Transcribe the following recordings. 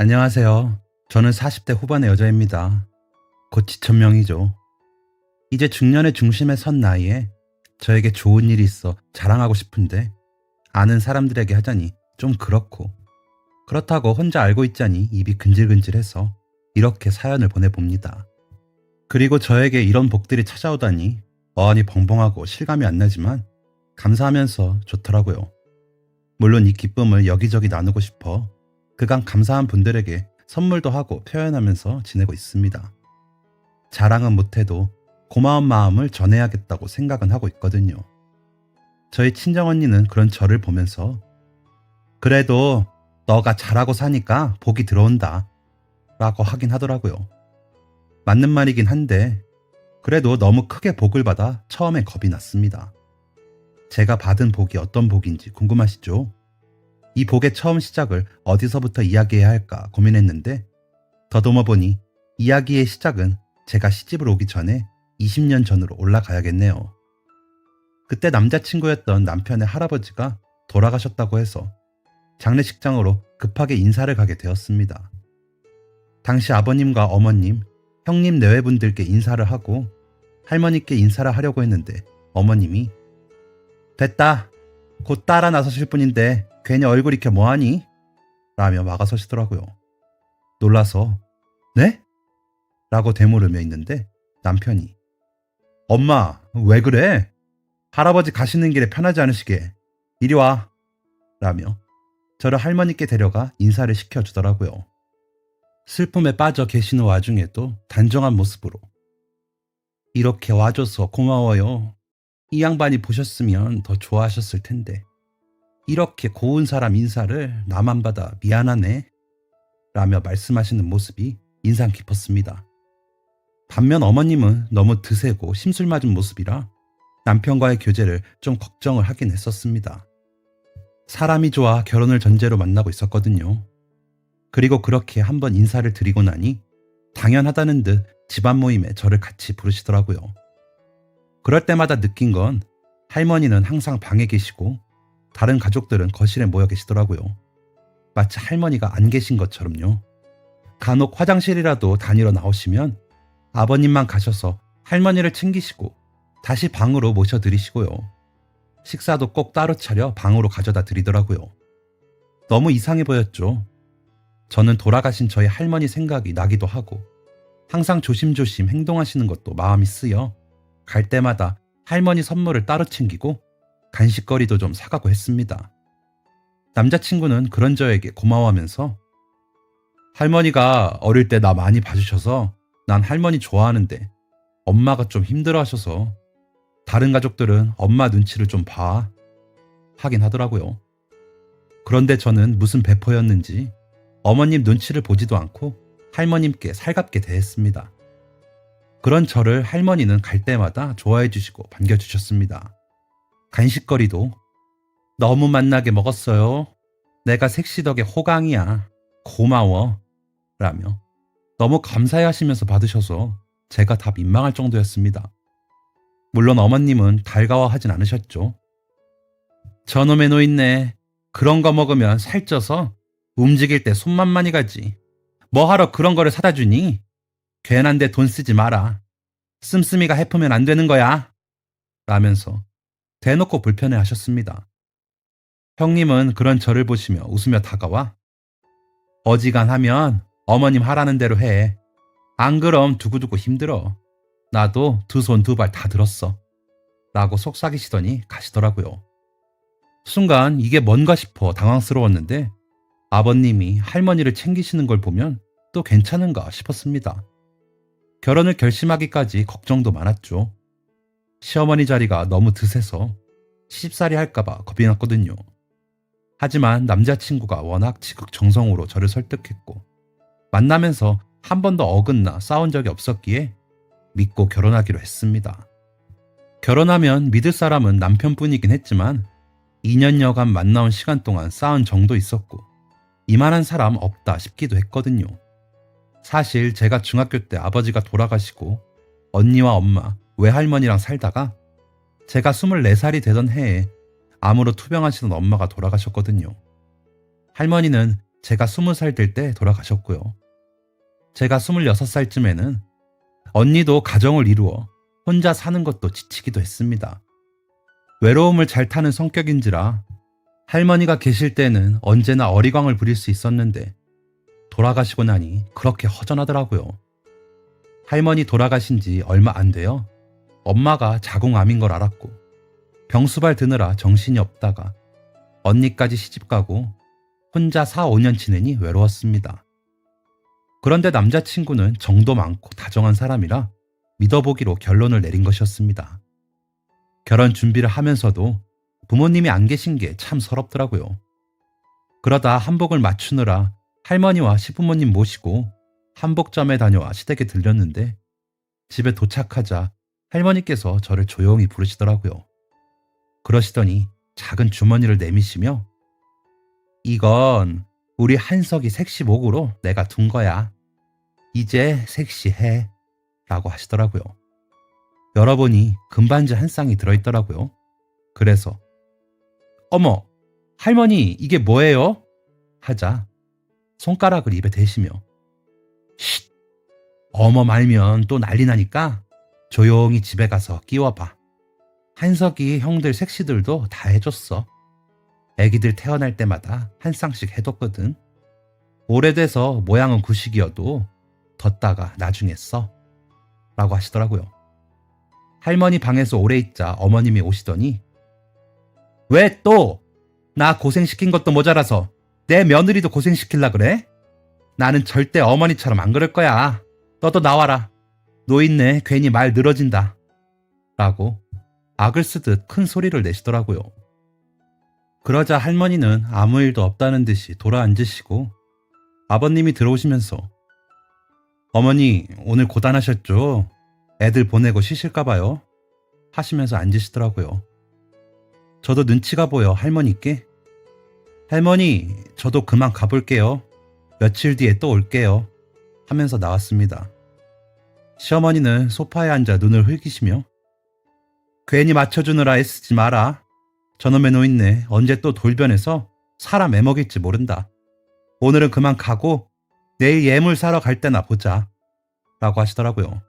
안녕하세요. 저는 40대 후반의 여자입니다. 곧 지천명이죠. 이제 중년의 중심에 선 나이에 저에게 좋은 일이 있어 자랑하고 싶은데 아는 사람들에게 하자니 좀 그렇고, 그렇다고 혼자 알고 있자니 입이 근질근질해서 이렇게 사연을 보내봅니다. 그리고 저에게 이런 복들이 찾아오다니 어안이 벙벙하고 실감이 안 나지만 감사하면서 좋더라고요. 물론 이 기쁨을 여기저기 나누고 싶어 그간 감사한 분들에게 선물도 하고 표현하면서 지내고 있습니다. 자랑은 못해도 고마운 마음을 전해야겠다고 생각은 하고 있거든요. 저희 친정언니는 그런 저를 보면서 그래도 너가 잘하고 사니까 복이 들어온다 라고 하긴 하더라고요. 맞는 말이긴 한데 그래도 너무 크게 복을 받아 처음엔 겁이 났습니다. 제가 받은 복이 어떤 복인지 궁금하시죠? 이 복의 처음 시작을 어디서부터 이야기해야 할까 고민했는데 더듬어 보니 이야기의 시작은 제가 시집을 오기 전에 20년 전으로 올라가야겠네요. 그때 남자친구였던 남편의 할아버지가 돌아가셨다고 해서 장례식장으로 급하게 인사를 가게 되었습니다. 당시 아버님과 어머님, 형님 내외분들께 인사를 하고 할머니께 인사를 하려고 했는데 어머님이 됐다. 곧 따라 나서실 분인데 괜히 얼굴 익혀 뭐하니? 라며 막아서시더라고요. 놀라서 네? 라고 되물으며 있는데 남편이 엄마 왜 그래? 할아버지 가시는 길에 편하지 않으시게 이리 와 라며 저를 할머니께 데려가 인사를 시켜주더라고요. 슬픔에 빠져 계시는 와중에도 단정한 모습으로 이렇게 와줘서 고마워요. 이 양반이 보셨으면 더 좋아하셨을 텐데 이렇게 고운 사람 인사를 나만 받아 미안하네 라며 말씀하시는 모습이 인상 깊었습니다. 반면 어머님은 너무 드세고 심술 맞은 모습이라 남편과의 교제를 좀 걱정을 하긴 했었습니다. 사람이 좋아 결혼을 전제로 만나고 있었거든요. 그리고 그렇게 한번 인사를 드리고 나니 당연하다는 듯 집안 모임에 저를 같이 부르시더라고요. 그럴 때마다 느낀 건 할머니는 항상 방에 계시고 다른 가족들은 거실에 모여 계시더라고요. 마치 할머니가 안 계신 것처럼요. 간혹 화장실이라도 다니러 나오시면 아버님만 가셔서 할머니를 챙기시고 다시 방으로 모셔드리시고요. 식사도 꼭 따로 차려 방으로 가져다 드리더라고요. 너무 이상해 보였죠. 저는 돌아가신 저희 할머니 생각이 나기도 하고 항상 조심조심 행동하시는 것도 마음이 쓰여 갈 때마다 할머니 선물을 따로 챙기고 간식거리도 좀 사가고 했습니다. 남자친구는 그런 저에게 고마워하면서 할머니가 어릴 때 나 많이 봐주셔서 난 할머니 좋아하는데 엄마가 좀 힘들어하셔서 다른 가족들은 엄마 눈치를 좀 봐 하긴 하더라고요. 그런데 저는 무슨 배포였는지 어머님 눈치를 보지도 않고 할머님께 살갑게 대했습니다. 그런 저를 할머니는 갈 때마다 좋아해 주시고 반겨주셨습니다. 간식거리도 너무 맛나게 먹었어요. 내가 색시 덕에 호강이야. 고마워. 라며 너무 감사해 하시면서 받으셔서 제가 다 민망할 정도였습니다. 물론 어머님은 달가워하진 않으셨죠. 저놈의 노인네 그런 거 먹으면 살쪄서 움직일 때 손만 많이 가지. 뭐하러 그런 거를 사다 주니? 괜한데 돈 쓰지 마라. 씀씀이가 해프면 안 되는 거야. 라면서 대놓고 불편해 하셨습니다. 형님은 그런 저를 보시며 웃으며 다가와 어지간하면 어머님 하라는 대로 해. 안 그럼 두고두고 힘들어. 나도 두 손 두 발 다 들었어. 라고 속삭이시더니 가시더라고요. 순간 이게 뭔가 싶어 당황스러웠는데 아버님이 할머니를 챙기시는 걸 보면 또 괜찮은가 싶었습니다. 결혼을 결심하기까지 걱정도 많았죠. 시어머니 자리가 너무 드세서 시집살이 할까봐 겁이 났거든요. 하지만 남자친구가 워낙 지극정성으로 저를 설득했고 만나면서 한 번도 어긋나 싸운 적이 없었기에 믿고 결혼하기로 했습니다. 결혼하면 믿을 사람은 남편뿐이긴 했지만 2년여간 만나온 시간 동안 쌓은 정도 있었고 이만한 사람 없다 싶기도 했거든요. 사실 제가 중학교 때 아버지가 돌아가시고 언니와 엄마, 외할머니랑 살다가 제가 24살이 되던 해에 암으로 투병하시던 엄마가 돌아가셨거든요. 할머니는 제가 20살 될 때 돌아가셨고요. 제가 26살쯤에는 언니도 가정을 이루어 혼자 사는 것도 지치기도 했습니다. 외로움을 잘 타는 성격인지라 할머니가 계실 때는 언제나 어리광을 부릴 수 있었는데 돌아가시고 나니 그렇게 허전하더라고요. 할머니 돌아가신 지 얼마 안 돼요. 엄마가 자궁암인 걸 알았고 병수발 드느라 정신이 없다가 언니까지 시집가고 혼자 4, 5년 지내니 외로웠습니다. 그런데 남자친구는 정도 많고 다정한 사람이라 믿어보기로 결론을 내린 것이었습니다. 결혼 준비를 하면서도 부모님이 안 계신 게 참 서럽더라고요. 그러다 한복을 맞추느라 할머니와 시부모님 모시고 한복점에 다녀와 시댁에 들렸는데 집에 도착하자 할머니께서 저를 조용히 부르시더라고요. 그러시더니 작은 주머니를 내미시며 이건 우리 한석이 색시목으로 내가 둔 거야. 이제 색시해 라고 하시더라고요. 열어보니 금반지 한 쌍이 들어있더라고요. 그래서 어머, 할머니 이게 뭐예요? 하자 손가락을 입에 대시며 쉿! 어머 말면 또 난리 나니까 조용히 집에 가서 끼워봐. 한석이 형들 색시들도 다 해줬어. 애기들 태어날 때마다 한 쌍씩 해뒀거든. 오래돼서 모양은 구식이어도 뒀다가 나중에 써 라고 하시더라고요. 할머니 방에서 오래 있자 어머님이 오시더니 왜 또? 나 고생시킨 것도 모자라서 내 며느리도 고생시킬라 그래? 나는 절대 어머니처럼 안 그럴 거야. 너도 나와라. 노인네 괜히 말 늘어진다. 라고 악을 쓰듯 큰 소리를 내시더라고요. 그러자 할머니는 아무 일도 없다는 듯이 돌아앉으시고 아버님이 들어오시면서 어머니 오늘 고단하셨죠? 애들 보내고 쉬실까 봐요. 하시면서 앉으시더라고요. 저도 눈치가 보여 할머니께 할머니 저도 그만 가볼게요. 며칠 뒤에 또 올게요. 하면서 나왔습니다. 시어머니는 소파에 앉아 눈을 흘기시며 괜히 맞춰주느라 애쓰지 마라. 저놈의 노인네 언제 또 돌변해서 사람 애먹일지 모른다. 오늘은 그만 가고 내일 예물 사러 갈 때나 보자. 라고 하시더라고요.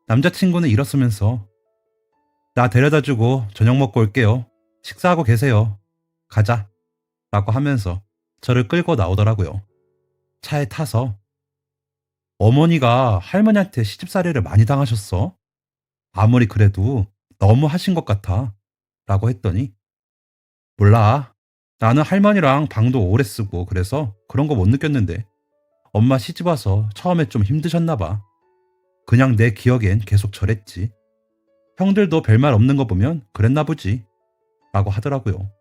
남자친구는 일어서면서 나 데려다주고 저녁 먹고 올게요. 식사하고 계세요. 가자. 라고 하면서 저를 끌고 나오더라고요. 차에 타서 어머니가 할머니한테 시집살이를 많이 당하셨어? 아무리 그래도 너무 하신 것 같아. 라고 했더니 몰라. 나는 할머니랑 방도 오래 쓰고 그래서 그런 거 못 느꼈는데 엄마 시집 와서 처음에 좀 힘드셨나 봐. 그냥 내 기억엔 계속 저랬지. 형들도 별말 없는 거 보면 그랬나 보지. 라고 하더라고요.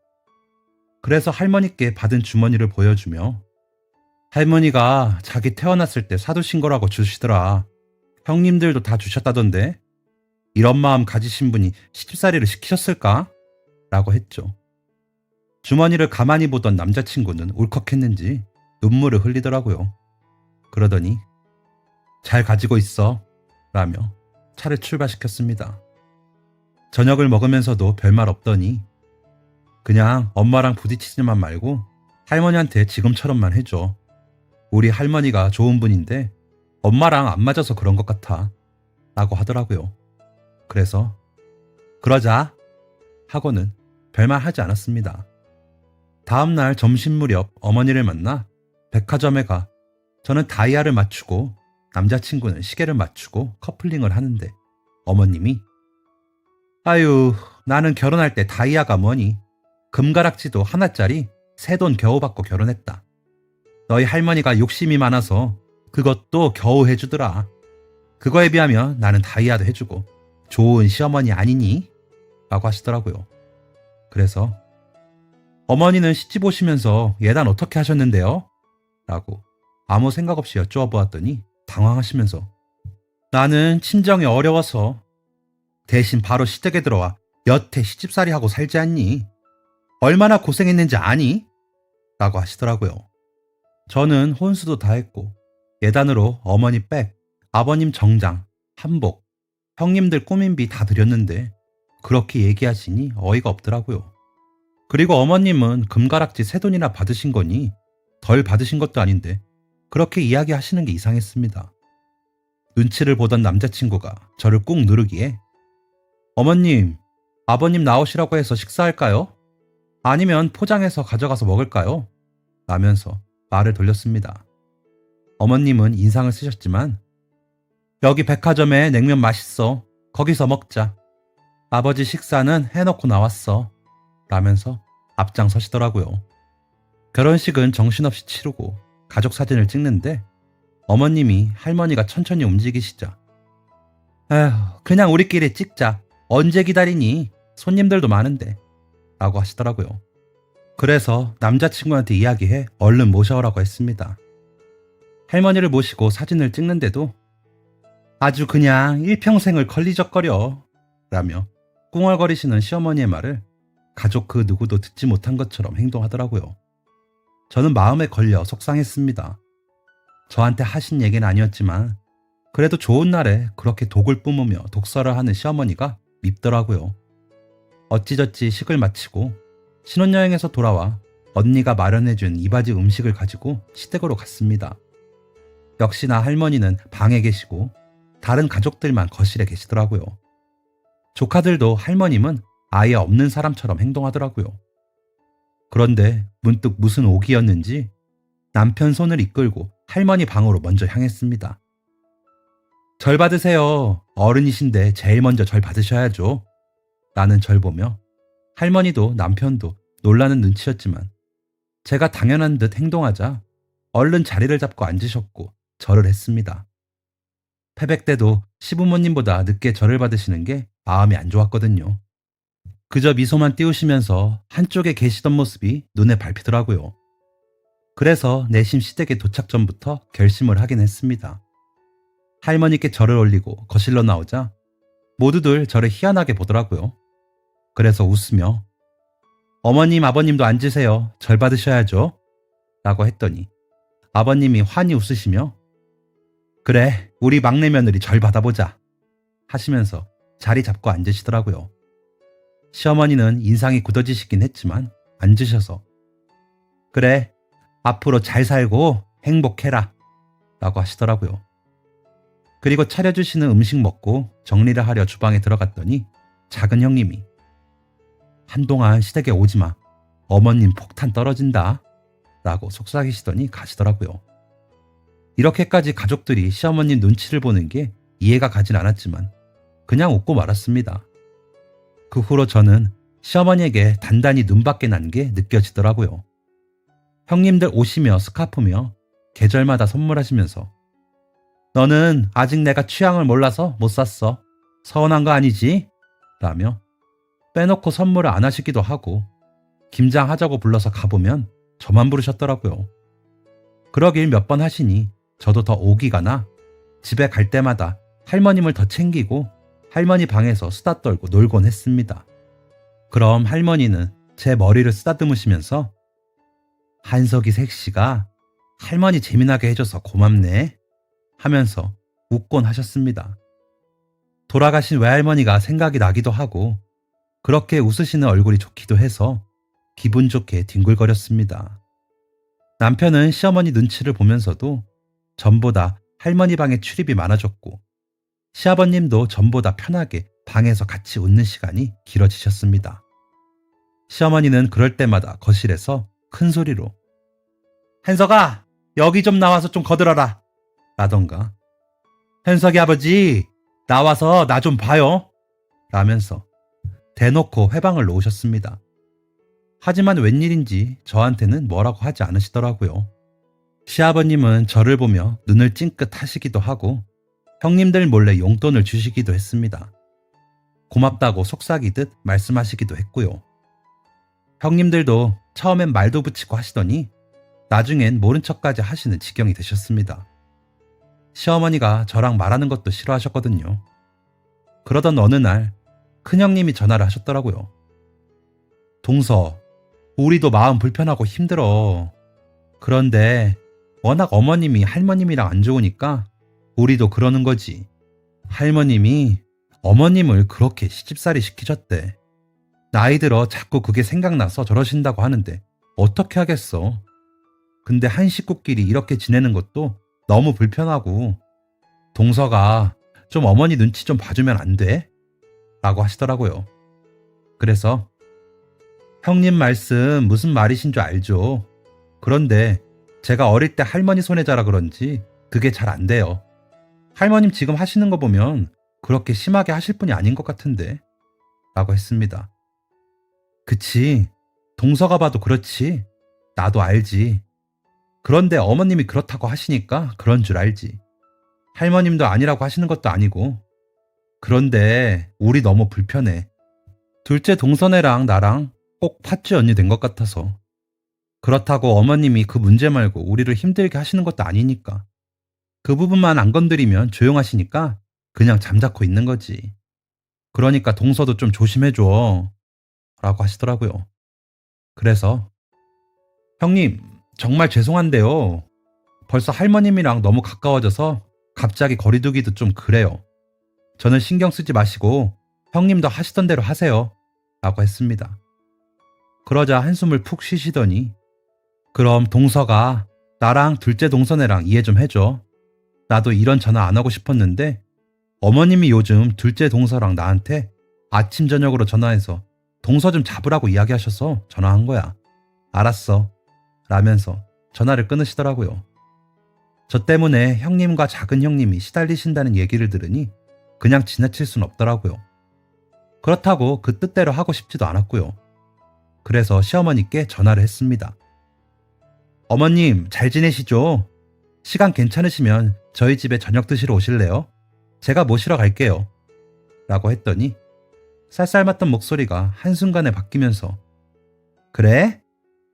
그래서 할머니께 받은 주머니를 보여주며 할머니가 자기 태어났을 때 사두신 거라고 주시더라. 형님들도 다 주셨다던데 이런 마음 가지신 분이 시집살이를 시키셨을까? 라고 했죠. 주머니를 가만히 보던 남자친구는 울컥했는지 눈물을 흘리더라고요. 그러더니 잘 가지고 있어 라며 차를 출발시켰습니다. 저녁을 먹으면서도 별말 없더니 그냥 엄마랑 부딪히지만 말고 할머니한테 지금처럼만 해줘. 우리 할머니가 좋은 분인데 엄마랑 안 맞아서 그런 것 같아 라고 하더라고요. 그래서 그러자 하고는 별말 하지 않았습니다. 다음날 점심 무렵 어머니를 만나 백화점에 가 저는 다이아를 맞추고 남자친구는 시계를 맞추고 커플링을 하는데 어머님이 아유 나는 결혼할 때 다이아가 뭐니 금가락지도 하나짜리 새 돈 겨우 받고 결혼했다. 너희 할머니가 욕심이 많아서 그것도 겨우 해주더라. 그거에 비하면 나는 다이아도 해주고 좋은 시어머니 아니니? 라고 하시더라고요. 그래서 어머니는 시집 오시면서 예단 어떻게 하셨는데요? 라고 아무 생각 없이 여쭈어보았더니 당황하시면서 나는 친정이 어려워서 대신 바로 시댁에 들어와 여태 시집살이 하고 살지 않니? 얼마나 고생했는지 아니? 라고 하시더라고요. 저는 혼수도 다 했고 예단으로 어머니 백, 아버님 정장, 한복, 형님들 꾸민비 다 드렸는데 그렇게 얘기하시니 어이가 없더라고요. 그리고 어머님은 금가락지 새 돈이나 받으신 거니 덜 받으신 것도 아닌데 그렇게 이야기하시는 게 이상했습니다. 눈치를 보던 남자친구가 저를 꾹 누르기에 어머님, 아버님 나오시라고 해서 식사할까요? 아니면 포장해서 가져가서 먹을까요? 라면서 말을 돌렸습니다. 어머님은 인상을 쓰셨지만 여기 백화점에 냉면 맛있어. 거기서 먹자. 아버지 식사는 해놓고 나왔어. 라면서 앞장서시더라고요. 결혼식은 정신없이 치르고 가족 사진을 찍는데 어머님이 할머니가 천천히 움직이시자 에휴, 그냥 우리끼리 찍자. 언제 기다리니? 손님들도 많은데. 라고 하시더라고요. 그래서 남자친구한테 이야기해 얼른 모셔오라고 했습니다. 할머니를 모시고 사진을 찍는데도 아주 그냥 일평생을 걸리적거려 라며 꿍얼거리시는 시어머니의 말을 가족 그 누구도 듣지 못한 것처럼 행동하더라고요. 저는 마음에 걸려 속상했습니다. 저한테 하신 얘기는 아니었지만 그래도 좋은 날에 그렇게 독을 뿜으며 독서를 하는 시어머니가 밉더라고요. 어찌저찌 식을 마치고 신혼여행에서 돌아와 언니가 마련해준 이바지 음식을 가지고 시댁으로 갔습니다. 역시나 할머니는 방에 계시고 다른 가족들만 거실에 계시더라고요. 조카들도 할머님은 아예 없는 사람처럼 행동하더라고요. 그런데 문득 무슨 오기였는지 남편 손을 이끌고 할머니 방으로 먼저 향했습니다. 절 받으세요. 어른이신데 제일 먼저 절 받으셔야죠. 라는 절 보며 할머니도 남편도 놀라는 눈치였지만 제가 당연한 듯 행동하자 얼른 자리를 잡고 앉으셨고 절을 했습니다. 패백 때도 시부모님보다 늦게 절을 받으시는 게 마음이 안 좋았거든요. 그저 미소만 띄우시면서 한쪽에 계시던 모습이 눈에 밟히더라고요. 그래서 내심 시댁에 도착 전부터 결심을 하긴 했습니다. 할머니께 절을 올리고 거실로 나오자 모두들 저를 희한하게 보더라고요. 그래서 웃으며 어머님, 아버님도 앉으세요. 절 받으셔야죠. 라고 했더니 아버님이 환히 웃으시며 그래, 우리 막내 며느리 절 받아보자 하시면서 자리 잡고 앉으시더라고요. 시어머니는 인상이 굳어지시긴 했지만 앉으셔서 그래, 앞으로 잘 살고 행복해라 라고 하시더라고요. 그리고 차려주시는 음식 먹고 정리를 하려 주방에 들어갔더니 작은 형님이 한동안 시댁에 오지마. 어머님 폭탄 떨어진다. 라고 속삭이시더니 가시더라고요. 이렇게까지 가족들이 시어머님 눈치를 보는 게 이해가 가진 않았지만 그냥 웃고 말았습니다. 그 후로 저는 시어머니에게 단단히 눈밖에 난 게 느껴지더라고요. 형님들 옷이며 스카프며 계절마다 선물하시면서 너는 아직 내가 취향을 몰라서 못 샀어. 서운한 거 아니지? 라며 빼놓고 선물을 안 하시기도 하고 김장하자고 불러서 가보면 저만 부르셨더라고요. 그러길 몇 번 하시니 저도 더 오기가 나 집에 갈 때마다 할머님을 더 챙기고 할머니 방에서 수다 떨고 놀곤 했습니다. 그럼 할머니는 제 머리를 쓰다듬으시면서 한석이 색시가 할머니 재미나게 해줘서 고맙네 하면서 웃곤 하셨습니다. 돌아가신 외할머니가 생각이 나기도 하고 그렇게 웃으시는 얼굴이 좋기도 해서 기분 좋게 뒹굴거렸습니다. 남편은 시어머니 눈치를 보면서도 전보다 할머니 방에 출입이 많아졌고 시아버님도 전보다 편하게 방에서 같이 웃는 시간이 길어지셨습니다. 시어머니는 그럴 때마다 거실에서 큰 소리로 현석아, 여기 좀 나와서 좀 거들어라 라던가 현석이 아버지, 나와서 나 좀 봐요 라면서 대놓고 회방을 놓으셨습니다. 하지만 웬일인지 저한테는 뭐라고 하지 않으시더라고요. 시아버님은 저를 보며 눈을 찡긋 하시기도 하고 형님들 몰래 용돈을 주시기도 했습니다. 고맙다고 속삭이듯 말씀하시기도 했고요. 형님들도 처음엔 말도 붙이고 하시더니 나중엔 모른 척까지 하시는 지경이 되셨습니다. 시어머니가 저랑 말하는 것도 싫어하셨거든요. 그러던 어느 날 큰형님이 전화를 하셨더라고요. 동서, 우리도 마음 불편하고 힘들어. 그런데 워낙 어머님이 할머님이랑 안 좋으니까 우리도 그러는 거지. 할머님이 어머님을 그렇게 시집살이 시키셨대. 나이 들어 자꾸 그게 생각나서 저러신다고 하는데 어떻게 하겠어. 근데 한 식구끼리 이렇게 지내는 것도 너무 불편하고 동서가 좀 어머니 눈치 좀 봐주면 안 돼? 라고 하시더라고요. 그래서 형님 말씀 무슨 말이신 줄 알죠. 그런데 제가 어릴 때 할머니 손에 자라 그런지 그게 잘 안 돼요. 할머님 지금 하시는 거 보면 그렇게 심하게 하실 분이 아닌 것 같은데 라고 했습니다. 그치. 동서가 봐도 그렇지. 나도 알지. 그런데 어머님이 그렇다고 하시니까 그런 줄 알지. 할머님도 아니라고 하시는 것도 아니고. 그런데 우리 너무 불편해. 둘째 동서네랑 나랑 꼭 팥쥐 언니 된 것 같아서. 그렇다고 어머님이 그 문제 말고 우리를 힘들게 하시는 것도 아니니까. 그 부분만 안 건드리면 조용하시니까 그냥 잠자코 있는 거지. 그러니까 동서도 좀 조심해줘. 라고 하시더라고요. 그래서 형님 정말 죄송한데요. 벌써 할머님이랑 너무 가까워져서 갑자기 거리두기도 좀 그래요. 저는 신경 쓰지 마시고 형님도 하시던 대로 하세요. 라고 했습니다. 그러자 한숨을 푹 쉬시더니 그럼 동서가 나랑 둘째 동서네랑 이해 좀 해줘. 나도 이런 전화 안 하고 싶었는데 어머님이 요즘 둘째 동서랑 나한테 아침 저녁으로 전화해서 동서 좀 잡으라고 이야기하셔서 전화한 거야. 알았어. 라면서 전화를 끊으시더라고요. 저 때문에 형님과 작은 형님이 시달리신다는 얘기를 들으니 그냥 지나칠 순 없더라고요. 그렇다고 그 뜻대로 하고 싶지도 않았고요. 그래서 시어머니께 전화를 했습니다. 어머님 잘 지내시죠? 시간 괜찮으시면 저희 집에 저녁 드시러 오실래요? 제가 모시러 갈게요. 라고 했더니 쌀쌀맞던 목소리가 한순간에 바뀌면서 그래?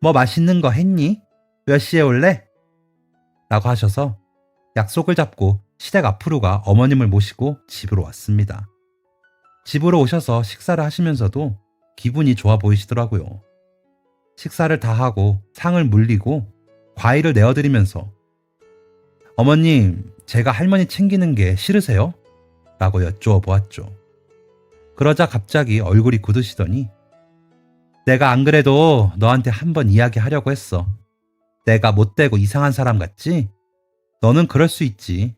뭐 맛있는 거 했니? 몇 시에 올래? 라고 하셔서 약속을 잡고 시댁 앞으로 가 어머님을 모시고 집으로 왔습니다. 집으로 오셔서 식사를 하시면서도 기분이 좋아 보이시더라고요. 식사를 다 하고 상을 물리고 과일을 내어드리면서 어머님, 제가 할머니 챙기는 게 싫으세요? 라고 여쭈어 보았죠. 그러자 갑자기 얼굴이 굳으시더니 내가 안 그래도 너한테 한번 이야기하려고 했어. 내가 못되고 이상한 사람 같지? 너는 그럴 수 있지.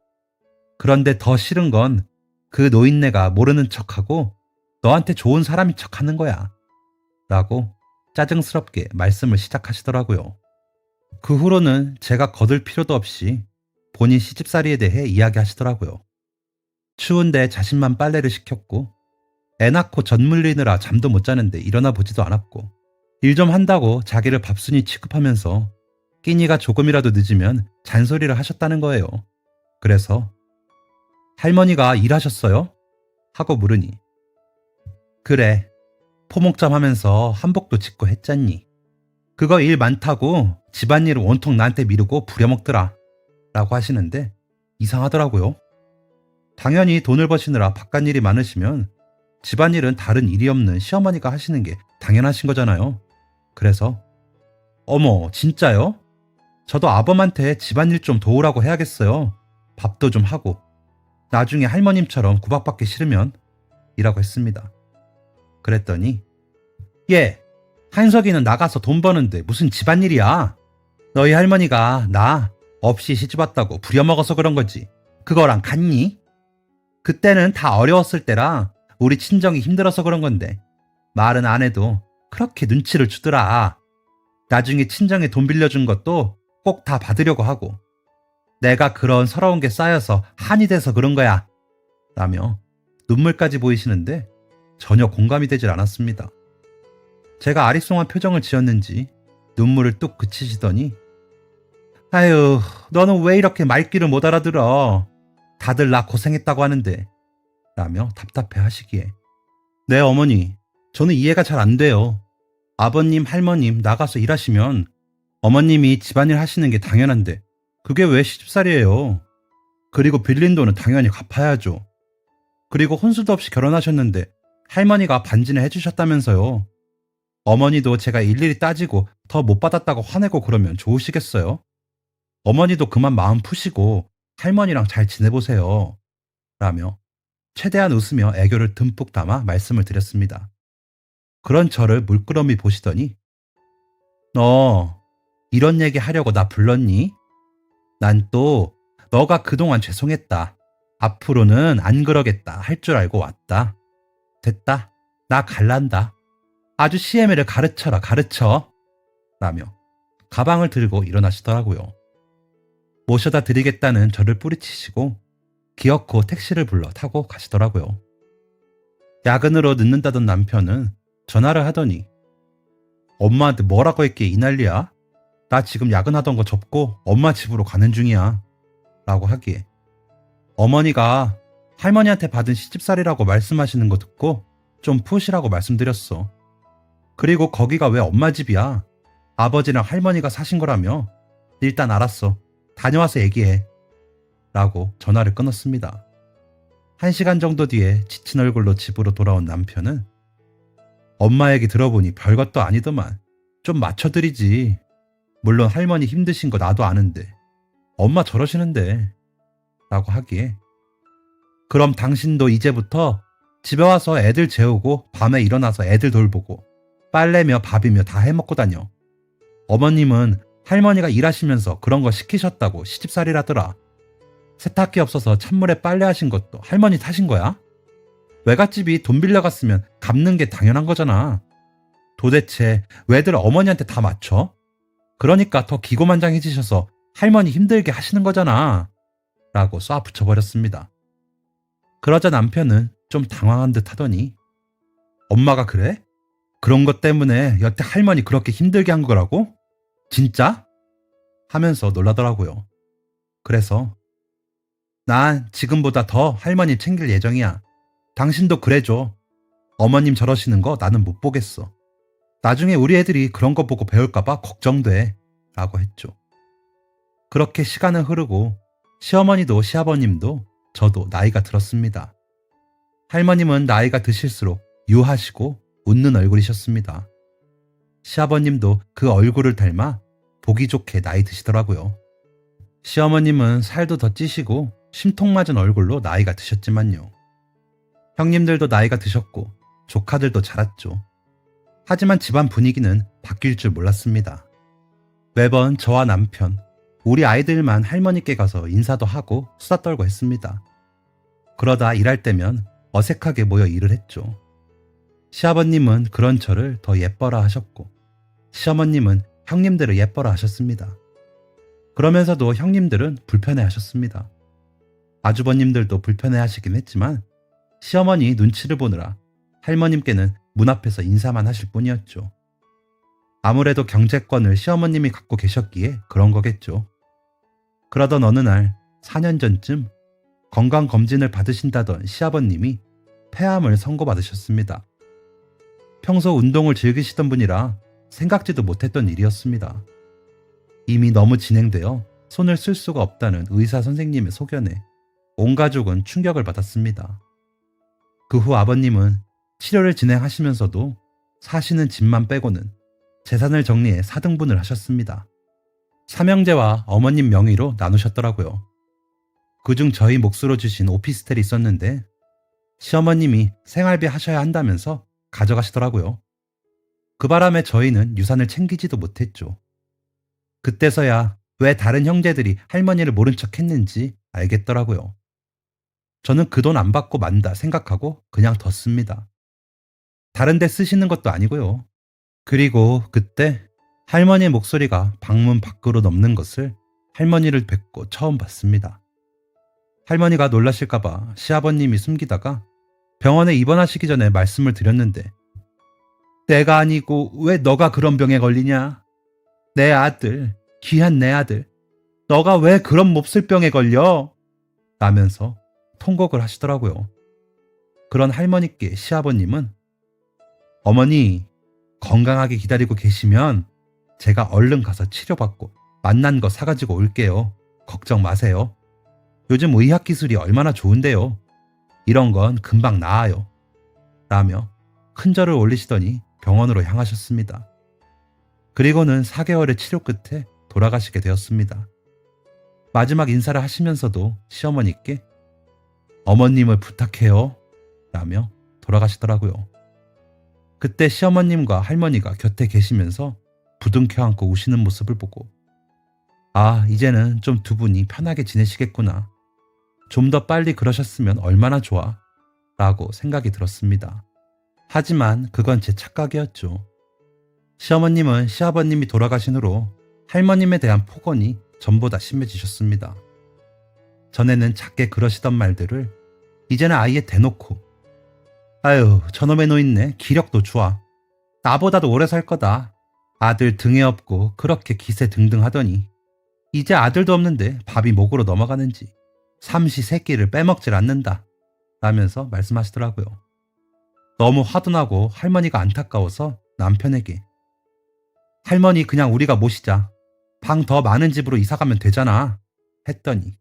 그런데 더 싫은 건 그 노인네가 모르는 척하고 너한테 좋은 사람인 척하는 거야. 라고 짜증스럽게 말씀을 시작하시더라고요. 그 후로는 제가 거들 필요도 없이 본인 시집살이에 대해 이야기하시더라고요. 추운데 자신만 빨래를 시켰고 애 낳고 젖 물리느라 잠도 못 자는데 일어나 보지도 않았고 일 좀 한다고 자기를 밥순이 취급하면서 끼니가 조금이라도 늦으면 잔소리를 하셨다는 거예요. 그래서 할머니가 일하셨어요? 하고 물으니 그래, 포목점 하면서 한복도 짓고 했잖니. 그거 일 많다고 집안일을 온통 나한테 미루고 부려먹더라. 라고 하시는데 이상하더라고요. 당연히 돈을 버시느라 바깥일이 많으시면 집안일은 다른 일이 없는 시어머니가 하시는 게 당연하신 거잖아요. 그래서 어머 진짜요? 저도 아범한테 집안일 좀 도우라고 해야겠어요. 밥도 좀 하고 나중에 할머님처럼 구박받기 싫으면 이라고 했습니다. 그랬더니 얘 한석이는 나가서 돈 버는데 무슨 집안일이야. 너희 할머니가 나 없이 시집왔다고 부려먹어서 그런 거지. 그거랑 같니? 그때는 다 어려웠을 때라 우리 친정이 힘들어서 그런 건데 말은 안 해도 그렇게 눈치를 주더라. 나중에 친정에 돈 빌려준 것도 꼭 다 받으려고 하고 내가 그런 서러운 게 쌓여서 한이 돼서 그런 거야. 라며 눈물까지 보이시는데 전혀 공감이 되질 않았습니다. 제가 아리송한 표정을 지었는지 눈물을 뚝 그치시더니 아유, 너는 왜 이렇게 말귀를 못 알아들어? 다들 나 고생했다고 하는데 라며 답답해 하시기에 네 어머니, 저는 이해가 잘 안 돼요. 아버님, 할머님 나가서 일하시면 어머님이 집안일 하시는 게 당연한데 그게 왜 시집살이에요? 그리고 빌린 돈은 당연히 갚아야죠. 그리고 혼수도 없이 결혼하셨는데 할머니가 반지는 해주셨다면서요. 어머니도 제가 일일이 따지고 더 못 받았다고 화내고 그러면 좋으시겠어요? 어머니도 그만 마음 푸시고 할머니랑 잘 지내보세요. 라며 최대한 웃으며 애교를 듬뿍 담아 말씀을 드렸습니다. 그런 저를 물끄러미 보시더니 너 이런 얘기 하려고 나 불렀니? 난 또 너가 그동안 죄송했다. 앞으로는 안 그러겠다 할 줄 알고 왔다. 됐다. 나 갈란다. 아주 CMA를 가르쳐라 가르쳐. 라며 가방을 들고 일어나시더라고요. 모셔다 드리겠다는 저를 뿌리치시고 기어코 택시를 불러 타고 가시더라고요. 야근으로 늦는다던 남편은 전화를 하더니 엄마한테 뭐라고 했기에 이 난리야? 나 지금 야근하던 거 접고 엄마 집으로 가는 중이야. 라고 하기에 어머니가 할머니한테 받은 시집살이라고 말씀하시는 거 듣고 좀 푸시라고 말씀드렸어. 그리고 거기가 왜 엄마 집이야? 아버지랑 할머니가 사신 거라며. 일단 알았어. 다녀와서 얘기해. 라고 전화를 끊었습니다. 1시간 정도 뒤에 지친 얼굴로 집으로 돌아온 남편은 엄마 얘기 들어보니 별것도 아니더만. 좀 맞춰드리지. 물론 할머니 힘드신 거 나도 아는데 엄마 저러시는데. 라고 하기에 그럼 당신도 이제부터 집에 와서 애들 재우고 밤에 일어나서 애들 돌보고 빨래며 밥이며 다 해먹고 다녀. 어머님은 할머니가 일하시면서 그런 거 시키셨다고 시집살이라더라. 세탁기 없어서 찬물에 빨래하신 것도 할머니 탓인 거야? 외갓집이 돈 빌려갔으면 갚는 게 당연한 거잖아. 도대체 왜들 어머니한테 다 맞춰? 그러니까 더 기고만장해지셔서 할머니 힘들게 하시는 거잖아. 라고 쏴 붙여버렸습니다. 그러자 남편은 좀 당황한 듯 하더니 엄마가 그래? 그런 것 때문에 여태 할머니 그렇게 힘들게 한 거라고? 진짜? 하면서 놀라더라고요. 그래서 난 지금보다 더 할머니 챙길 예정이야. 당신도 그래줘. 어머님 저러시는 거 나는 못 보겠어. 나중에 우리 애들이 그런 거 보고 배울까봐 걱정돼. 라고 했죠. 그렇게 시간은 흐르고 시어머니도 시아버님도 저도 나이가 들었습니다. 할머님은 나이가 드실수록 유하시고 웃는 얼굴이셨습니다. 시아버님도 그 얼굴을 닮아 보기 좋게 나이 드시더라고요. 시어머님은 살도 더 찌시고 심통맞은 얼굴로 나이가 드셨지만요. 형님들도 나이가 드셨고 조카들도 자랐죠. 하지만 집안 분위기는 바뀔 줄 몰랐습니다. 매번 저와 남편, 우리 아이들만 할머니께 가서 인사도 하고 수다 떨고 했습니다. 그러다 일할 때면 어색하게 모여 일을 했죠. 시아버님은 그런 저를 더 예뻐라 하셨고 시어머님은 형님들을 예뻐라 하셨습니다. 그러면서도 형님들은 불편해 하셨습니다. 아주버님들도 불편해 하시긴 했지만 시어머니 눈치를 보느라 할머님께는 문 앞에서 인사만 하실 뿐이었죠. 아무래도 경제권을 시어머님이 갖고 계셨기에 그런 거겠죠. 그러던 어느 날 4년 전쯤 건강검진을 받으신다던 시아버님이 폐암을 선고받으셨습니다. 평소 운동을 즐기시던 분이라 생각지도 못했던 일이었습니다. 이미 너무 진행되어 손을 쓸 수가 없다는 의사 선생님의 소견에 온 가족은 충격을 받았습니다. 그 후 아버님은 치료를 진행하시면서도 사시는 집만 빼고는 재산을 정리해 4등분을 하셨습니다. 삼형제와 어머님 명의로 나누셨더라고요. 그중 저희 몫으로 주신 오피스텔이 있었는데 시어머님이 생활비 하셔야 한다면서 가져가시더라고요. 그 바람에 저희는 유산을 챙기지도 못했죠. 그때서야 왜 다른 형제들이 할머니를 모른 척 했는지 알겠더라고요. 저는 그 돈 안 받고 만다 생각하고 그냥 뒀습니다. 다른 데 쓰시는 것도 아니고요. 그리고 그때 할머니의 목소리가 방문 밖으로 넘는 것을 할머니를 뵙고 처음 봤습니다. 할머니가 놀라실까봐 시아버님이 숨기다가 병원에 입원하시기 전에 말씀을 드렸는데 내가 아니고 왜 너가 그런 병에 걸리냐? 내 아들, 귀한 내 아들, 너가 왜 그런 몹쓸 병에 걸려? 라면서 통곡을 하시더라고요. 그런 할머니께 시아버님은 어머니, 건강하게 기다리고 계시면 제가 얼른 가서 치료받고 맛난 거 사가지고 올게요. 걱정 마세요. 요즘 의학기술이 얼마나 좋은데요. 이런 건 금방 나아요. 라며 큰 절을 올리시더니 병원으로 향하셨습니다. 그리고는 4개월의 치료 끝에 돌아가시게 되었습니다. 마지막 인사를 하시면서도 시어머니께 어머님을 부탁해요. 라며 돌아가시더라고요. 그때 시어머님과 할머니가 곁에 계시면서 부둥켜 안고 우시는 모습을 보고 아, 이제는 좀 두 분이 편하게 지내시겠구나. 좀 더 빨리 그러셨으면 얼마나 좋아. 라고 생각이 들었습니다. 하지만 그건 제 착각이었죠. 시어머님은 시아버님이 돌아가신 후로 할머님에 대한 폭언이 전보다 심해지셨습니다. 전에는 작게 그러시던 말들을 이제는 아예 대놓고 아유, 저놈의 노인네 기력도 좋아. 나보다도 오래 살 거다. 아들 등에 업고 그렇게 기세 등등 하더니 이제 아들도 없는데 밥이 목으로 넘어가는지 삼시세끼를 빼먹질 않는다. 라면서 말씀하시더라고요. 너무 화도 나고 할머니가 안타까워서 남편에게 할머니 그냥 우리가 모시자. 방 더 많은 집으로 이사가면 되잖아. 했더니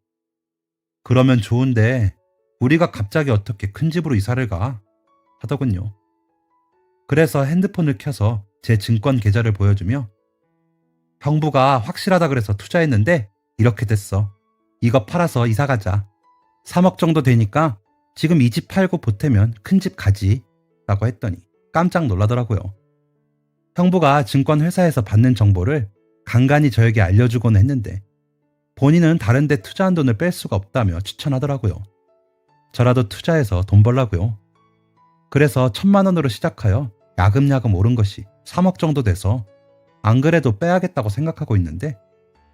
그러면 좋은데 우리가 갑자기 어떻게 큰 집으로 이사를 가? 하더군요. 그래서 핸드폰을 켜서 제 증권 계좌를 보여주며 형부가 확실하다 그래서 투자했는데 이렇게 됐어. 이거 팔아서 이사 가자. 3억 정도 되니까 지금 이 집 팔고 보태면 큰 집 가지. 라고 했더니 깜짝 놀라더라고요. 형부가 증권회사에서 받는 정보를 간간히 저에게 알려주곤 했는데 본인은 다른 데 투자한 돈을 뺄 수가 없다며 추천하더라고요. 저라도 투자해서 돈 벌라고요. 그래서 1,000만 원으로 시작하여 야금야금 오른 것이 3억 정도 돼서 안 그래도 빼야겠다고 생각하고 있는데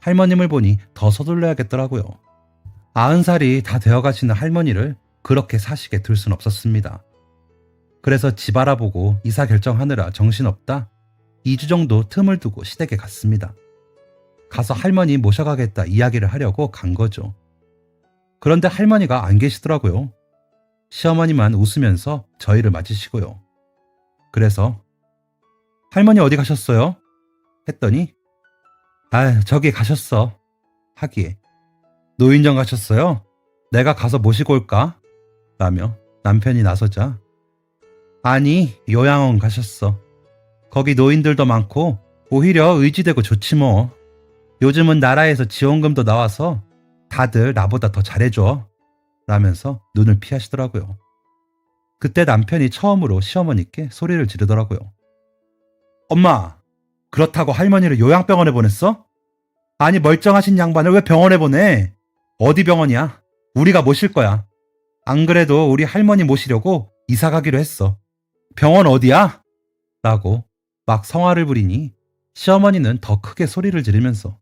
할머님을 보니 더 서둘러야겠더라고요. 90살이 다 되어가시는 할머니를 그렇게 사시게 둘 순 없었습니다. 그래서 집 알아보고 이사 결정하느라 정신없다 2주 정도 틈을 두고 시댁에 갔습니다. 가서 할머니 모셔가겠다 이야기를 하려고 간 거죠. 그런데 할머니가 안 계시더라고요. 시어머니만 웃으면서 저희를 맞으시고요. 그래서 할머니 어디 가셨어요? 했더니 아, 저기 가셨어. 하기에 노인정 가셨어요? 내가 가서 모시고 올까? 라며 남편이 나서자 아니, 요양원 가셨어. 거기 노인들도 많고 오히려 의지되고 좋지 뭐. 요즘은 나라에서 지원금도 나와서 다들 나보다 더 잘해줘. 라면서 눈을 피하시더라고요. 그때 남편이 처음으로 시어머니께 소리를 지르더라고요. 엄마, 그렇다고 할머니를 요양병원에 보냈어? 아니 멀쩡하신 양반을 왜 병원에 보내? 어디 병원이야? 우리가 모실 거야. 안 그래도 우리 할머니 모시려고 이사 가기로 했어. 병원 어디야? 라고 막 성화를 부리니 시어머니는 더 크게 소리를 지르면서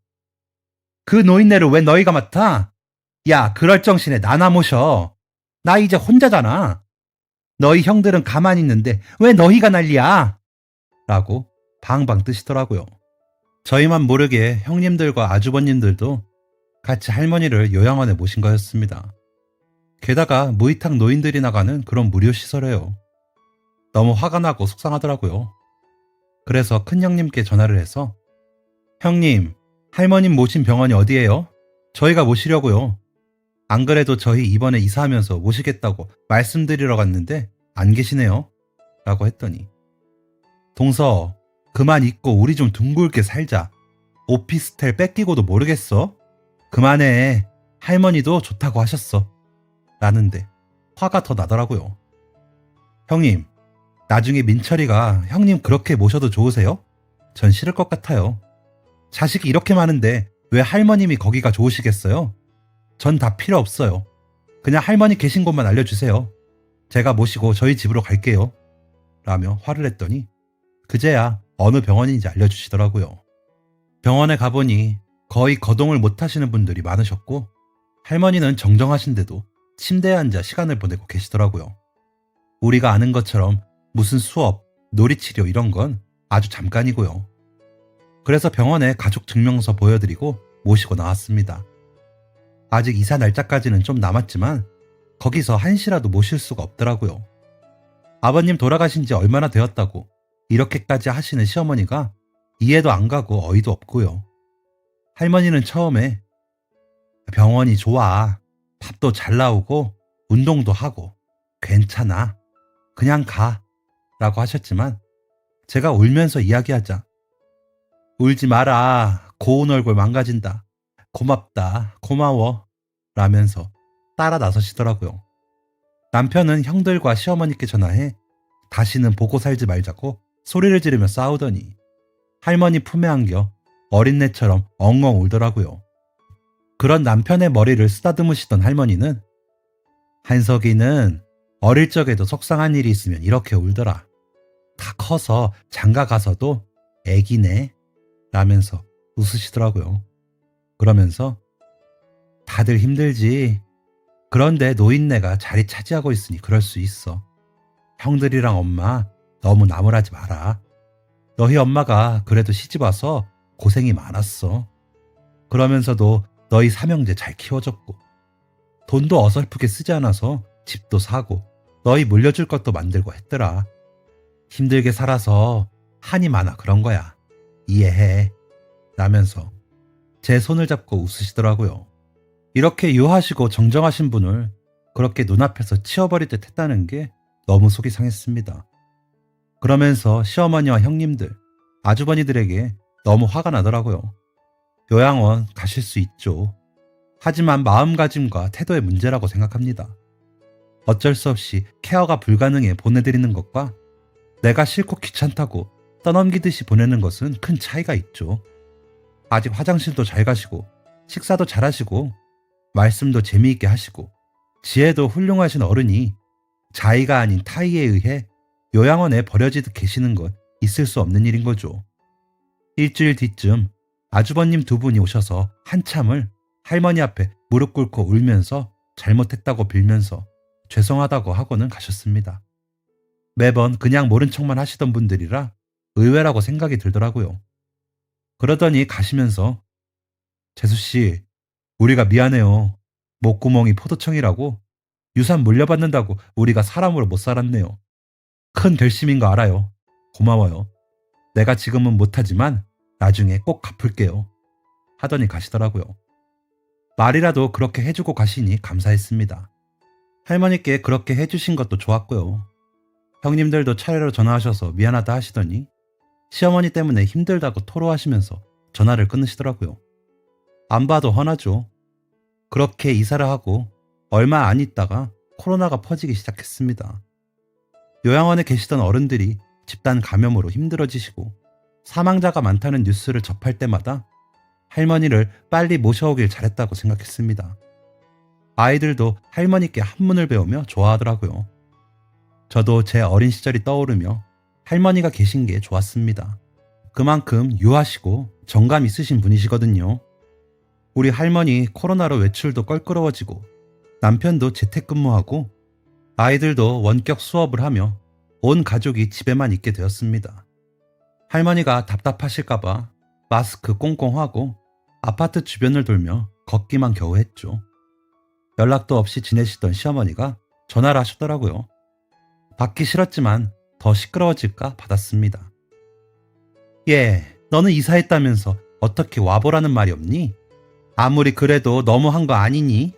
그 노인네를 왜 너희가 맡아? 야, 그럴 정신에 나나 모셔. 나 이제 혼자잖아. 너희 형들은 가만히 있는데 왜 너희가 난리야? 라고 방방 뜨시더라고요. 저희만 모르게 형님들과 아주버님들도 같이 할머니를 요양원에 모신 거였습니다. 게다가 무이탁 노인들이 나가는 그런 무료 시설이에요. 너무 화가 나고 속상하더라고요. 그래서 큰형님께 전화를 해서 형님, 할머님 모신 병원이 어디예요? 저희가 모시려고요. 안 그래도 저희 이번에 이사하면서 모시겠다고 말씀드리러 갔는데 안 계시네요. 라고 했더니 동서, 그만 있고 우리 좀 둥글게 살자. 오피스텔 뺏기고도 모르겠어? 그만해. 할머니도 좋다고 하셨어. 라는데 화가 더 나더라고요. 형님, 나중에 민철이가 형님 그렇게 모셔도 좋으세요? 전 싫을 것 같아요. 자식이 이렇게 많은데 왜 할머님이 거기가 좋으시겠어요? 전 다 필요 없어요. 그냥 할머니 계신 곳만 알려주세요. 제가 모시고 저희 집으로 갈게요. 라며 화를 냈더니 그제야 어느 병원인지 알려주시더라고요. 병원에 가보니 거의 거동을 못 하시는 분들이 많으셨고 할머니는 정정하신데도 침대에 앉아 시간을 보내고 계시더라고요. 우리가 아는 것처럼 무슨 수업, 놀이치료 이런 건 아주 잠깐이고요. 그래서 병원에 가족 증명서 보여드리고 모시고 나왔습니다. 아직 이사 날짜까지는 좀 남았지만 거기서 한시라도 모실 수가 없더라고요. 아버님 돌아가신 지 얼마나 되었다고 이렇게까지 하시는 시어머니가 이해도 안 가고 어이도 없고요. 할머니는 처음에 병원이 좋아. 밥도 잘 나오고 운동도 하고 괜찮아. 그냥 가. 라고 하셨지만 제가 울면서 이야기하자 울지 마라. 고운 얼굴 망가진다. 고맙다. 고마워. 라면서 따라 나서시더라고요. 남편은 형들과 시어머니께 전화해 다시는 보고 살지 말자고 소리를 지르며 싸우더니 할머니 품에 안겨 어린애처럼 엉엉 울더라고요. 그런 남편의 머리를 쓰다듬으시던 할머니는 한석이는 어릴 적에도 속상한 일이 있으면 이렇게 울더라. 다 커서 장가 가서도 애기네 라면서 웃으시더라고요. 그러면서 다들 힘들지. 그런데 노인네가 자리 차지하고 있으니 그럴 수 있어. 형들이랑 엄마 너무 나무라지 마라. 너희 엄마가 그래도 시집와서 고생이 많았어. 그러면서도 너희 삼형제 잘 키워줬고 돈도 어설프게 쓰지 않아서 집도 사고 너희 물려줄 것도 만들고 했더라. 힘들게 살아서 한이 많아 그런 거야. 이해해. 라면서 제 손을 잡고 웃으시더라고요. 이렇게 유하시고 정정하신 분을 그렇게 눈앞에서 치워버릴 듯 했다는 게 너무 속이 상했습니다. 그러면서 시어머니와 형님들, 아주버니들에게 너무 화가 나더라고요. 요양원 가실 수 있죠. 하지만 마음가짐과 태도의 문제라고 생각합니다. 어쩔 수 없이 케어가 불가능해 보내드리는 것과 내가 싫고 귀찮다고 떠넘기듯이 보내는 것은 큰 차이가 있죠. 아직 화장실도 잘 가시고 식사도 잘 하시고 말씀도 재미있게 하시고 지혜도 훌륭하신 어른이 자의가 아닌 타의에 의해 요양원에 버려지듯 계시는 건 있을 수 없는 일인 거죠. 일주일 뒤쯤 아주버님 두 분이 오셔서 한참을 할머니 앞에 무릎 꿇고 울면서 잘못했다고 빌면서 죄송하다고 하고는 가셨습니다. 매번 그냥 모른 척만 하시던 분들이라 의외라고 생각이 들더라고요. 그러더니 가시면서 재수씨, 우리가 미안해요. 목구멍이 포도청이라고 유산 물려받는다고 우리가 사람으로 못 살았네요. 큰 결심인 거 알아요. 고마워요. 내가 지금은 못하지만 나중에 꼭 갚을게요. 하더니 가시더라고요. 말이라도 그렇게 해주고 가시니 감사했습니다. 할머니께 그렇게 해주신 것도 좋았고요. 형님들도 차례로 전화하셔서 미안하다 하시더니 시어머니 때문에 힘들다고 토로하시면서 전화를 끊으시더라고요. 안 봐도 훤하죠. 그렇게 이사를 하고 얼마 안 있다가 코로나가 퍼지기 시작했습니다. 요양원에 계시던 어른들이 집단 감염으로 힘들어지시고 사망자가 많다는 뉴스를 접할 때마다 할머니를 빨리 모셔오길 잘했다고 생각했습니다. 아이들도 할머니께 한문을 배우며 좋아하더라고요. 저도 제 어린 시절이 떠오르며 할머니가 계신 게 좋았습니다. 그만큼 유하시고 정감 있으신 분이시거든요. 우리 할머니 코로나로 외출도 껄끄러워지고 남편도 재택근무하고 아이들도 원격 수업을 하며 온 가족이 집에만 있게 되었습니다. 할머니가 답답하실까봐 마스크 꽁꽁 하고 아파트 주변을 돌며 걷기만 겨우 했죠. 연락도 없이 지내시던 시어머니가 전화를 하셨더라고요. 받기 싫었지만 더 시끄러워질까 받았습니다. 예, 너는 이사했다면서 어떻게 와보라는 말이 없니? 아무리 그래도 너무한 거 아니니?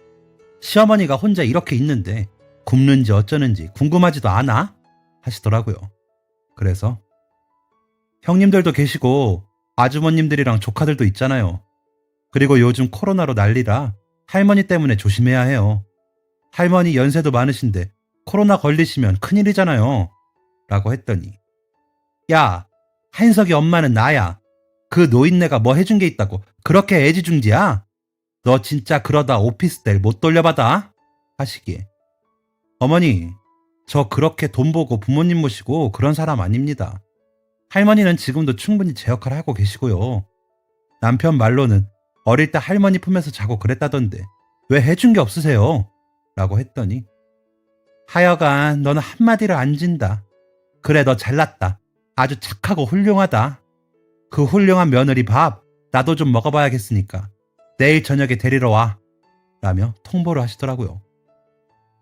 시어머니가 혼자 이렇게 있는데 굶는지 어쩌는지 궁금하지도 않아? 하시더라고요. 그래서 형님들도 계시고 아주머님들이랑 조카들도 있잖아요. 그리고 요즘 코로나로 난리라 할머니 때문에 조심해야 해요. 할머니 연세도 많으신데 코로나 걸리시면 큰일이잖아요. 라고 했더니 야, 한석이 엄마는 나야. 그 노인네가 뭐 해준 게 있다고 그렇게 애지중지야? 너 진짜 그러다 오피스텔 못 돌려받아? 하시기에 어머니, 저 그렇게 돈 보고 부모님 모시고 그런 사람 아닙니다. 할머니는 지금도 충분히 제 역할을 하고 계시고요. 남편 말로는 어릴 때 할머니 품에서 자고 그랬다던데 왜 해준 게 없으세요? 라고 했더니 하여간 너는 한마디를 안 진다. 그래, 너 잘났다. 아주 착하고 훌륭하다. 그 훌륭한 며느리 밥 나도 좀 먹어봐야겠으니까 내일 저녁에 데리러 와. 라며 통보를 하시더라고요.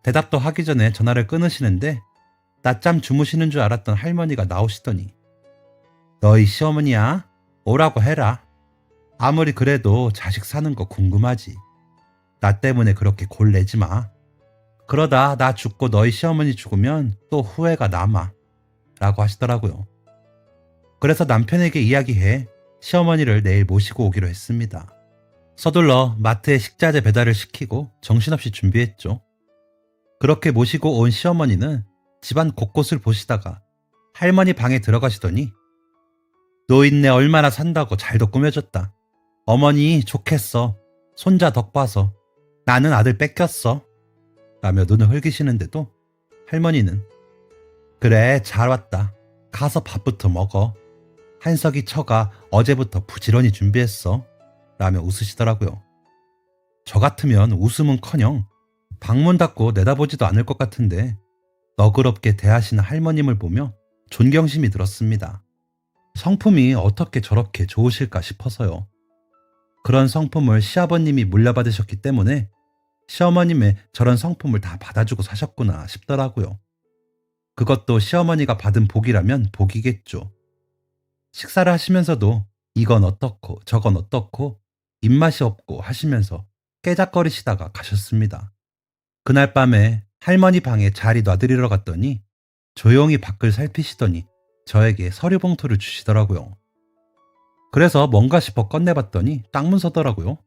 대답도 하기 전에 전화를 끊으시는데 낮잠 주무시는 줄 알았던 할머니가 나오시더니 너희 시어머니야? 오라고 해라. 아무리 그래도 자식 사는 거 궁금하지. 나 때문에 그렇게 골 내지 마. 그러다 나 죽고 너희 시어머니 죽으면 또 후회가 남아. 라고 하시더라고요. 그래서 남편에게 이야기해 시어머니를 내일 모시고 오기로 했습니다. 서둘러 마트에 식자재 배달을 시키고 정신없이 준비했죠. 그렇게 모시고 온 시어머니는 집안 곳곳을 보시다가 할머니 방에 들어가시더니 노인네 얼마나 산다고 잘도 꾸며줬다. 어머니 좋겠어. 손자 덕 봐서. 나는 아들 뺏겼어. 라며 눈을 흘기시는데도 할머니는 그래 잘 왔다. 가서 밥부터 먹어. 한석이 처가 어제부터 부지런히 준비했어. 라며 웃으시더라고요. 저 같으면 웃음은커녕 방문 닫고 내다보지도 않을 것 같은데 너그럽게 대하시는 할머님을 보며 존경심이 들었습니다. 성품이 어떻게 저렇게 좋으실까 싶어서요. 그런 성품을 시아버님이 물려받으셨기 때문에 시어머님의 저런 성품을 다 받아주고 사셨구나 싶더라고요. 그것도 시어머니가 받은 복이라면 복이겠죠. 식사를 하시면서도 이건 어떻고 저건 어떻고 입맛이 없고 하시면서 깨작거리시다가 가셨습니다. 그날 밤에 할머니 방에 자리 놔드리러 갔더니 조용히 밖을 살피시더니 저에게 서류 봉투를 주시더라고요. 그래서 뭔가 싶어 꺼내봤더니 딱 문서더라고요.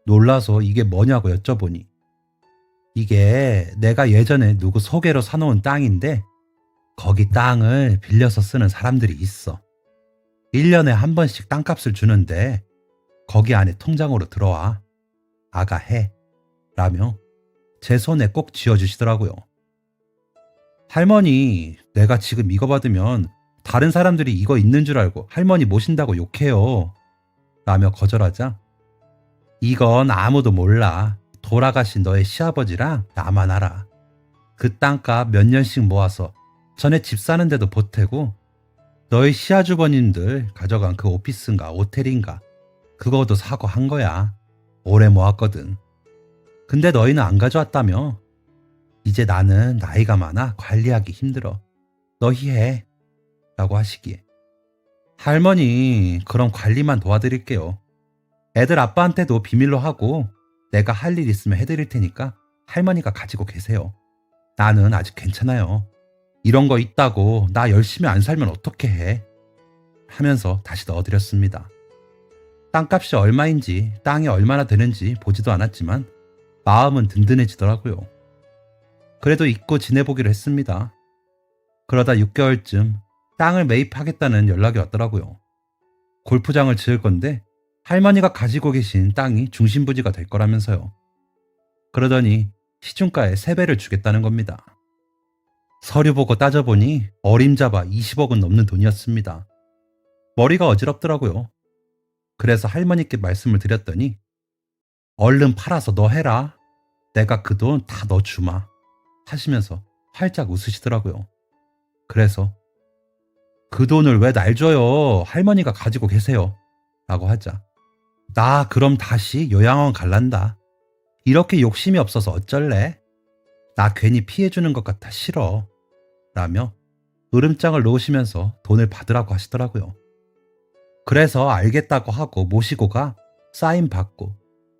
놀라서 이게 뭐냐고 여쭤보니 이게 내가 예전에 누구 소개로 사놓은 땅인데 거기 땅을 빌려서 쓰는 사람들이 있어. 1년에 한 번씩 땅값을 주는데 거기 안에 통장으로 들어와. 아가 해. 라며 제 손에 꼭 쥐어주시더라고요. 할머니, 내가 지금 이거 받으면 다른 사람들이 이거 있는 줄 알고 할머니 모신다고 욕해요. 라며 거절하자 이건 아무도 몰라. 돌아가신 너의 시아버지랑 나만 알아. 그 땅값 몇 년씩 모아서 전에 집 사는데도 보태고 너희 시아주버님들 가져간 그 오피스인가 호텔인가 그거도 사고 한 거야. 오래 모았거든. 근데 너희는 안 가져왔다며. 이제 나는 나이가 많아 관리하기 힘들어. 너희 해. 라고 하시기에 할머니 그럼 관리만 도와드릴게요. 애들 아빠한테도 비밀로 하고 내가 할 일 있으면 해드릴 테니까 할머니가 가지고 계세요. 나는 아직 괜찮아요. 이런 거 있다고 나 열심히 안 살면 어떻게 해? 하면서 다시 넣어드렸습니다. 땅값이 얼마인지 땅이 얼마나 되는지 보지도 않았지만 마음은 든든해지더라고요. 그래도 잊고 지내보기로 했습니다. 그러다 6개월쯤 땅을 매입하겠다는 연락이 왔더라고요. 골프장을 지을 건데 할머니가 가지고 계신 땅이 중심부지가 될 거라면서요. 그러더니 시중가에 3배를 주겠다는 겁니다. 서류 보고 따져보니 어림잡아 20억은 넘는 돈이었습니다. 머리가 어지럽더라고요. 그래서 할머니께 말씀을 드렸더니 얼른 팔아서 너 해라. 내가 그 돈 다 너 주마. 하시면서 활짝 웃으시더라고요. 그래서 그 돈을 왜 날 줘요? 할머니가 가지고 계세요. 라고 하자 나 그럼 다시 요양원 갈란다. 이렇게 욕심이 없어서 어쩔래? 나 괜히 피해주는 것 같아 싫어. 라며 으름장을 놓으시면서 돈을 받으라고 하시더라고요. 그래서 알겠다고 하고 모시고 가 사인 받고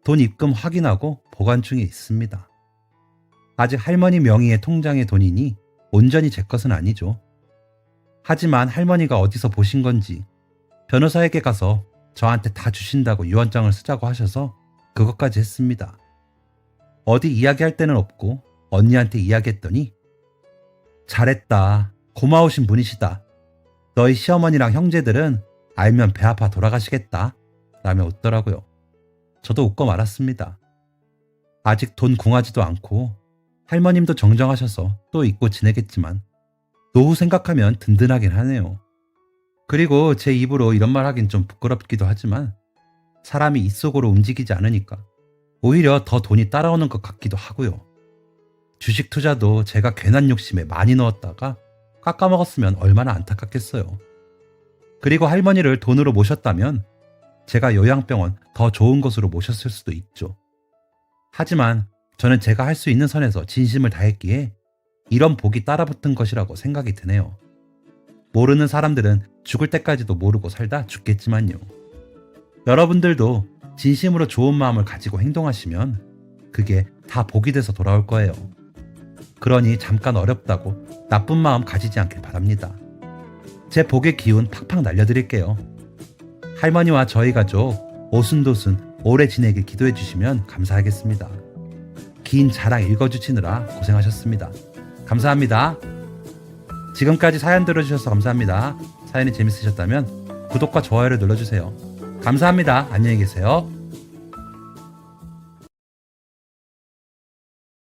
돈 입금 확인하고 보관 중에 있습니다. 아직 할머니 명의의 통장의 돈이니 온전히 제 것은 아니죠. 하지만 할머니가 어디서 보신 건지 변호사에게 가서 저한테 다 주신다고 유언장을 쓰자고 하셔서 그것까지 했습니다. 어디 이야기할 데는 없고 언니한테 이야기했더니 잘했다. 고마우신 분이시다. 너희 시어머니랑 형제들은 알면 배 아파 돌아가시겠다. 라며 웃더라고요. 저도 웃고 말았습니다. 아직 돈 궁하지도 않고 할머님도 정정하셔서 또 잊고 지내겠지만 노후 생각하면 든든하긴 하네요. 그리고 제 입으로 이런 말 하긴 좀 부끄럽기도 하지만 사람이 입속으로 움직이지 않으니까 오히려 더 돈이 따라오는 것 같기도 하고요. 주식 투자도 제가 괜한 욕심에 많이 넣었다가 깎아먹었으면 얼마나 안타깝겠어요. 그리고 할머니를 돈으로 모셨다면 제가 요양병원 더 좋은 곳으로 모셨을 수도 있죠. 하지만 저는 제가 할 수 있는 선에서 진심을 다했기에 이런 복이 따라붙은 것이라고 생각이 드네요. 모르는 사람들은 죽을 때까지도 모르고 살다 죽겠지만요. 여러분들도 진심으로 좋은 마음을 가지고 행동하시면 그게 다 복이 돼서 돌아올 거예요. 그러니 잠깐 어렵다고 나쁜 마음 가지지 않길 바랍니다. 제 복의 기운 팍팍 날려드릴게요. 할머니와 저희 가족 오순도순 오래 지내길 기도해 주시면 감사하겠습니다. 긴 자랑 읽어주시느라 고생하셨습니다. 감사합니다. 지금까지 사연 들어주셔서 감사합니다. 사연이 재밌으셨다면 구독과 좋아요를 눌러주세요. 감사합니다. 안녕히 계세요.